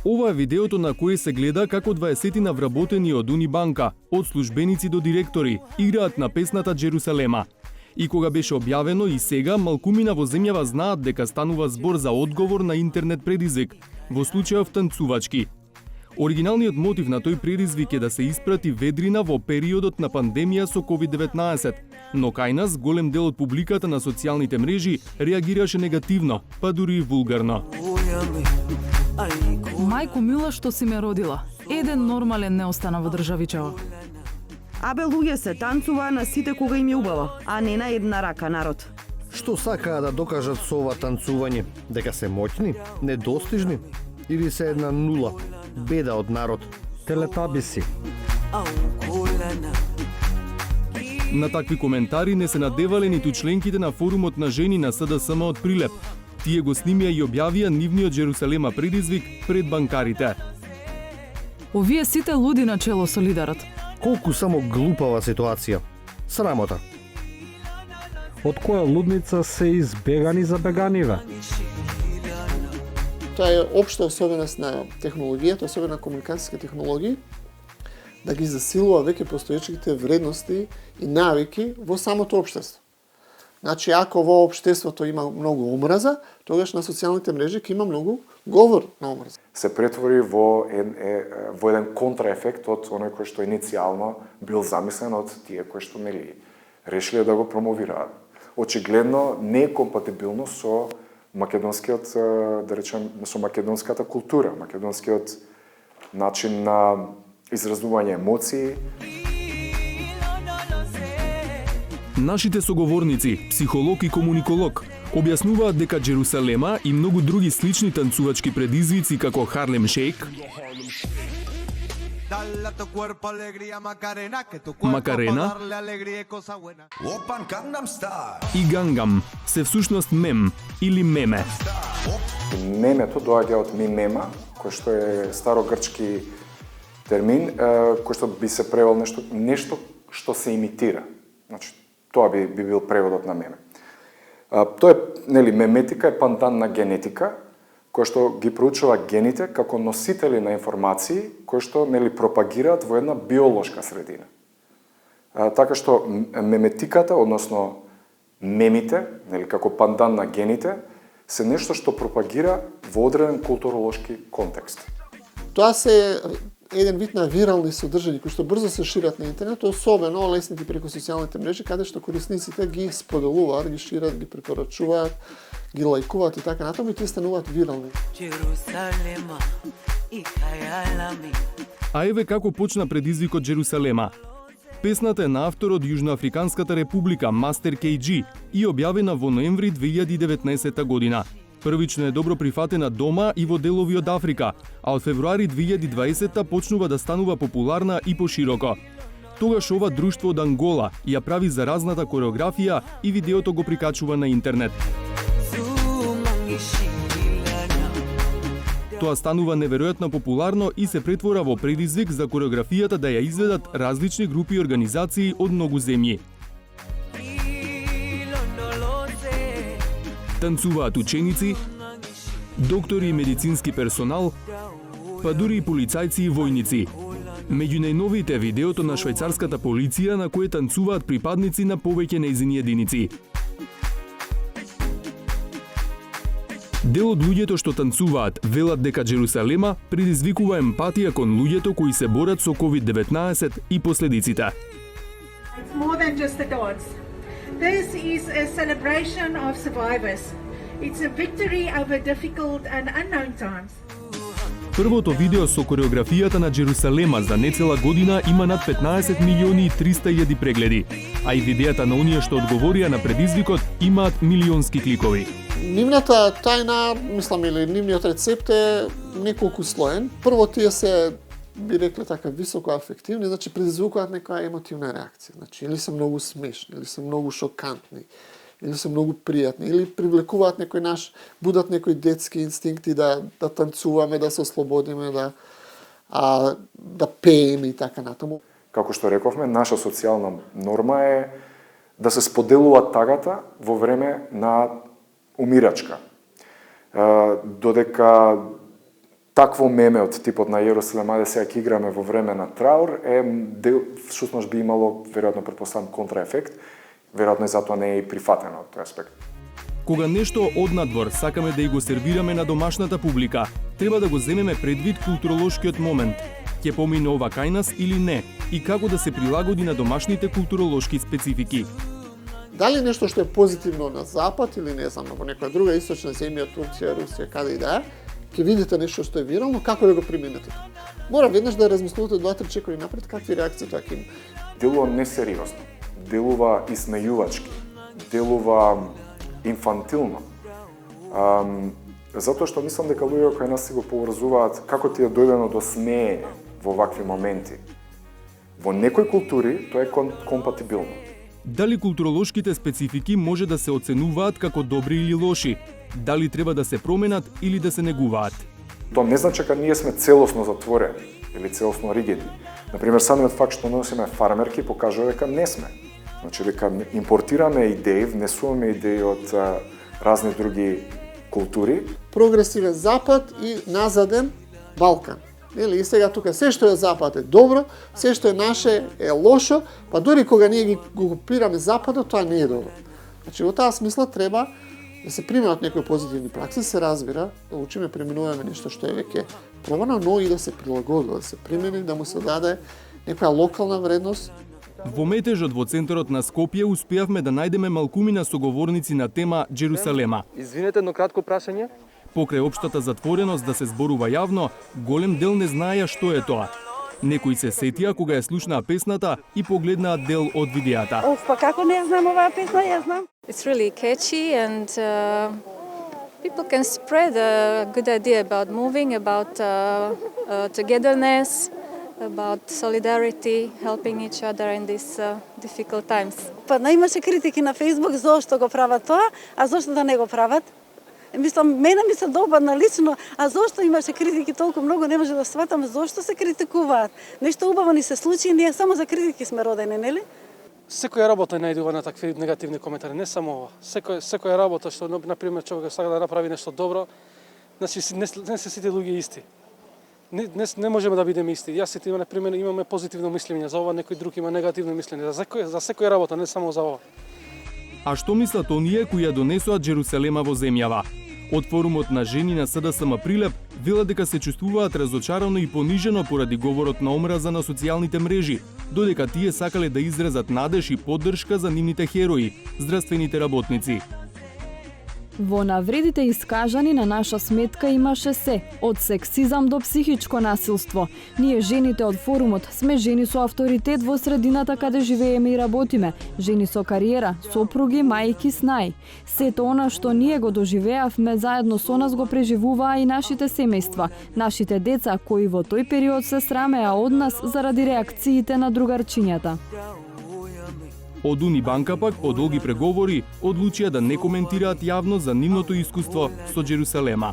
Ова е видеото на кое се гледа како 20 вработени од Унибанка, од службеници до директори, играат на песната Джерусалема. И кога беше објавено и сега, малкумина во земјава знаат дека станува збор за одговор на интернет предизвик, во случајов танцувачки. Оригиналниот мотив на тој предизвик е да се испрати ведрина во периодот на пандемија со COVID-19, но кај нас голем дел од публиката на социјалните мрежи реагираше негативно, па дури и вулгарно. Мајко мила, што си ме родила. Еден нормален не остана во државичава. Абе, луѓе се танцува на сите кога им е убаво, а не на една рака народ. Што сакаа да докажат со ова танцување? Дека се моќни, недостижни или се една нула, беда од народ? Телетабиси. На такви коментари не се надевале ниту членките на форумот на жени на СДСМ од Прилеп. Тие го снимија и објавија нивниот Джерусалема предизвик пред банкарите. Овие сите луди на чело со лидерот. Колку само глупава ситуација. Срамота. Од која лудница се избегани забеганиве? Тоа е општа особеност на технологијата, особено на комуникацијски технологии, да ги засилува веќе постоечките вредности и навики во самото општество. Значи, ако во општеството има многу омраза, тогаш на социјалните мрежи ќе има многу говор на омраза. Се претвори во еден контраефект од оној кој што иницијално бил замислен од тие кои што решиле да го промовираат. Очигледно не е компатибилно со македонскиот, да речем, со македонската култура, македонскиот начин на изразување емоции. Нашите соговорници, психолог и комуниколог, објаснуваат дека Джерусалема и многу други слични танцувачки предизвици како Харлем Шейк, Макарена и Гангам се всушност мем или меме. Мемето доаѓа од мимема, кој што е старогрчки термин, кој што би се превел нешто што се имитира. Значи, тоа би бил преводот на меме. Тоа е, меметика е пандан на генетика, кој што ги проучува гените како носители на информации кои што пропагираат во една биолошка средина. Така што меметиката, односно мемите, како пандан на гените, се нешто што пропагира во одреден културолошки контекст. Тоа се еден вид на вирални содржини кои што брзо се шират на интернет, особено леснити преку социјалните мрежи, каде што корисниците ги споделуваат, ги шират, ги препорачуваат, ги лајкуваат и така натаму и тие стануваат вирални. А еве како почна предизвикот Джерусалема. Песната е на автор од Јужноафриканската република Мастер KG и објавена во ноември 2019 година. Првично е добро прифатена дома и во делови од Африка, а од февруари 2020 почнува да станува популарна и пошироко. Тогаш ова друштво од Ангола ја прави заразната кореографија и видеото го прикачува на интернет. Тоа станува неверојатно популарно и се претвора во предизвик за кореографијата да ја изведат различни групи и организации од многу земји. Танцуваат ученици, доктори и медицински персонал, па дури и полицајци и војници. Меѓу најновите видеото на швајцарската полиција на кое танцуваат припадници на повеќе нејзини единици. Дел од луѓето што танцуваат велат дека Джерусалема предизвикува емпатија кон луѓето кои се борат со COVID-19 и последиците. It's more than just a dance. This is a celebration of survivors. It's a victory over difficult and unknown times. Првото видео со кореографијата на Джерусалема за нецела година има над 15 милиони и 300.000 прегледи, а и видеата на оние што одговорија на предизвикот имаат милионски кликови. Нивната тајна, мислам, или нивниот рецепт е неколку слоен. Прво, тие се, би рекле така, високо афективни, значи предизвикуваат некоја емотивна реакција. Значи, или се многу смешни, или се многу шокантни, или се многу пријатни, или привлекуваат будат некои детски инстинкти да танцуваме, да се ослободиме, да пееме и така натаму. Како што рековме, наша социјална норма е да се споделува тагата во време на умирачка. Додека такво меме од типот на Јерусалем, ајде сега ќе играме во време на траур, всушност би имало, веројатно претпоставам, контраефект, веројатно и затоа не е и прифатено од тој аспект. Кога нешто однадвор сакаме да ја го сервираме на домашната публика, треба да го земеме предвид културолошкиот момент. Ќе помине ова кај нас или не, и како да се прилагоди на домашните културолошки специфики. Дали нешто што е позитивно на запад или не знам, во некоја друга источна земја, Турција, Русија, каде и да е, ќе видите нешто што е вирално, како да го применете. Мора веднаш да размислувате 2-3 чекори напред какви реакции тоа ќе има. Делува несериозно, делува исмејувачки, делува инфантилно. Затоа што мислам дека луѓето кај нас си го поврзуваат како ти е дојдено до смеење во вакви моменти. Во некои култури тоа е компатибилно. Дали културолошките специфики може да се оценуваат како добри или лоши? Дали треба да се променат или да се негуваат? Тоа не значи дека ние сме целосно затворени или целосно ригидни. Например, самиот факт што носиме фармерки покажува дека не сме. Значи дека импортираме идеи, внесуваме идеи од разни други култури. Прогресивен Запад и назаден Балкан. И сега тука се што е Запад е добро, се што е наше е лошо, па дури кога ние го копираме Западот, тоа не е добро. Значи во таа смисла треба да се примаат некои позитивни пракси, се разбира, да учиме, преминуваме нешто што е веќе пробано, но и да се прилагодува, да се примени, да му се даде некоја локална вредност. Во метежот во центарот на Скопје успеавме да најдеме малкумина соговорници на тема Джерусалема. Извинете, едно кратко прашање. Покрај општата затвореност да се зборува јавно, голем дел не знаеја што е тоа. Некои се сетија кога ја слушнаа песната и погледнаа дел од видеата. Па како не знам оваа песна, ја знам. It's really catchy and people can spread a good idea about moving, about togetherness, about solidarity, helping each other in these difficult times. Па имаше критики на Facebook зошто го прават тоа, а зошто да не го прават. Мислам, мене ми се допадна лично, а зошто имаше критики толку многу, не може да сватам зошто се критикуваат. Нешто убаво ни се случи, ние само за критики сме родени, нели? Секоја работа најдува на такви негативни коментари, не само ова. Секоја работа што, например, човек сака да направи нешто добро, значи не се сите луѓе исти. Не можеме да бидеме исти. Јас и ти, например, имаме позитивно мислење за ова, некој друг има негативно мислење. За секоја работа, не само за ова. А што мислат оние кои ја донесоа Джерусалема во земјава? Од форумот на жени на СДСМ Прилеп велат дека се чувствуваат разочарано и понижено поради говорот на омраза на социјалните мрежи, додека тие сакале да изразат надеж и поддршка за нивните херои, здравствените работници. Во навредите искажани на наша сметка имаше се, од сексизам до психичко насилство. Ние жените од форумот сме жени со авторитет во средината каде живееме и работиме, жени со кариера, сопруги, мајки, снај. Сето она што ние го доживеавме заедно со нас го преживуваа и нашите семејства, нашите деца кои во тој период се срамеа од нас заради реакциите на другарчињата. Од Унибанка пак, по долги преговори, одлучија да не коментираат јавно за нивното искуство со Джерусалема.